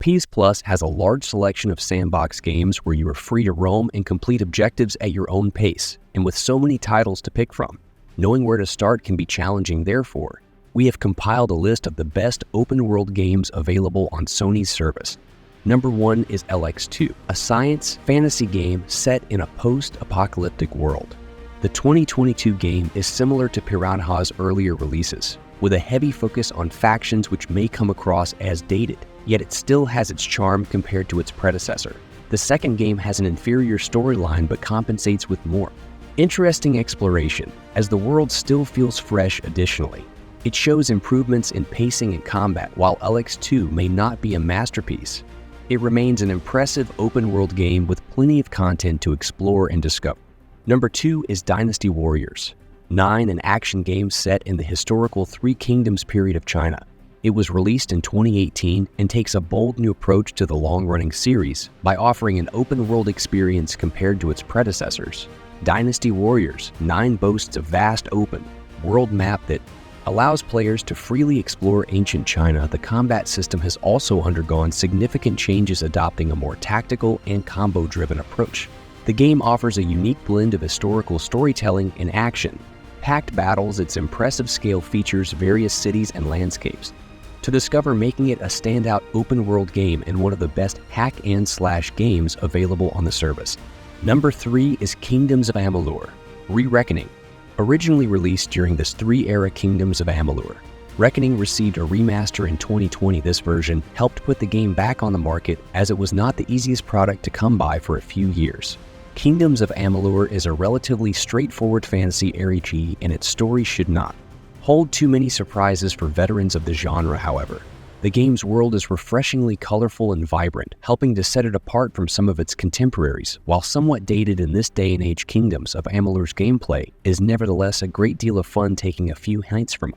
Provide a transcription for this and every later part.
PS Plus has a large selection of sandbox games where you are free to roam and complete objectives at your own pace, and with so many titles to pick from, knowing where to start can be challenging. Therefore, we have compiled a list of the best open-world games available on Sony's service. Number 1 is LX2, a science fantasy game set in a post-apocalyptic world. The 2022 game is similar to Piranha's earlier releases, with a heavy focus on factions which may come across as dated, yet it still has its charm compared to its predecessor. The second game has an inferior storyline but compensates with more interesting exploration, as the world still feels fresh. Additionally, it shows improvements in pacing and combat. While LX2 may not be a masterpiece, it remains an impressive open-world game with plenty of content to explore and discover. Number 2 is Dynasty Warriors 9, an action game set in the historical Three Kingdoms period of China. It was released in 2018 and takes a bold new approach to the long-running series by offering an open-world experience compared to its predecessors. Dynasty Warriors 9 boasts a vast open world map that allows players to freely explore ancient China. The combat system has also undergone significant changes, adopting a more tactical and combo-driven approach. The game offers a unique blend of historical storytelling and action-packed battles. Its impressive scale features various cities and landscapes to discover, making it a standout open-world game and one of the best hack-and-slash games available on the service. Number 3 is Kingdoms of Amalur: Re-Reckoning. Originally released during the 3-era Kingdoms of Amalur, Reckoning received a remaster in 2020. This version helped put the game back on the market, as it was not the easiest product to come by for a few years. Kingdoms of Amalur is a relatively straightforward fantasy RPG, and its story should not hold too many surprises for veterans of the genre. However, the game's world is refreshingly colorful and vibrant, helping to set it apart from some of its contemporaries. While somewhat dated in this day and age, Kingdoms of Amalur's gameplay is nevertheless a great deal of fun, taking a few hints from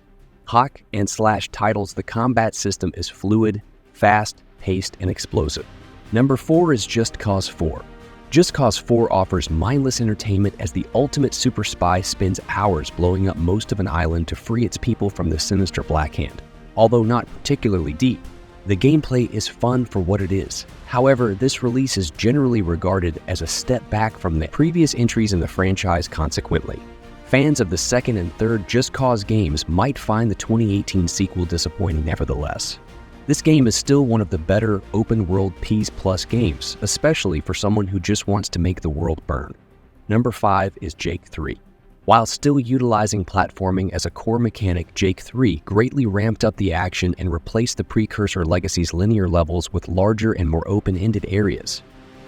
hack-and-slash titles. The combat system is fluid, fast-paced, and explosive. Number 4 is Just Cause 4. Just Cause 4 offers mindless entertainment as the ultimate super spy spends hours blowing up most of an island to free its people from the sinister Black Hand. Although not particularly deep, the gameplay is fun for what it is. However, this release is generally regarded as a step back from the previous entries in the franchise. Consequently, fans of the second and third Just Cause games might find the 2018 sequel disappointing. Nevertheless, this game is still one of the better open-world PS Plus games, especially for someone who just wants to make the world burn. Number 5 is Jake 3. While still utilizing platforming as a core mechanic, Jake 3 greatly ramped up the action and replaced the precursor Legacy's linear levels with larger and more open-ended areas.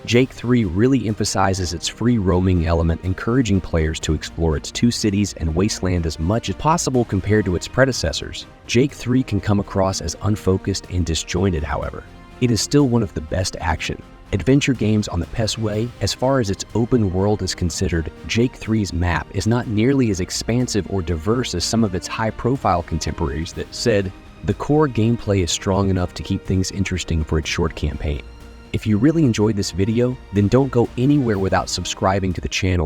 Jake 3 really emphasizes its free roaming element, encouraging players to explore its 2 cities and wasteland as much as possible. Compared to its predecessors, Jake 3 can come across as unfocused and disjointed. However, it is still one of the best action-adventure games on the PS5. As far as its open world is considered, Jake 3's map is not nearly as expansive or diverse as some of its high-profile contemporaries. That said, the core gameplay is strong enough to keep things interesting for its short campaign. If you really enjoyed this video, then don't go anywhere without subscribing to the channel.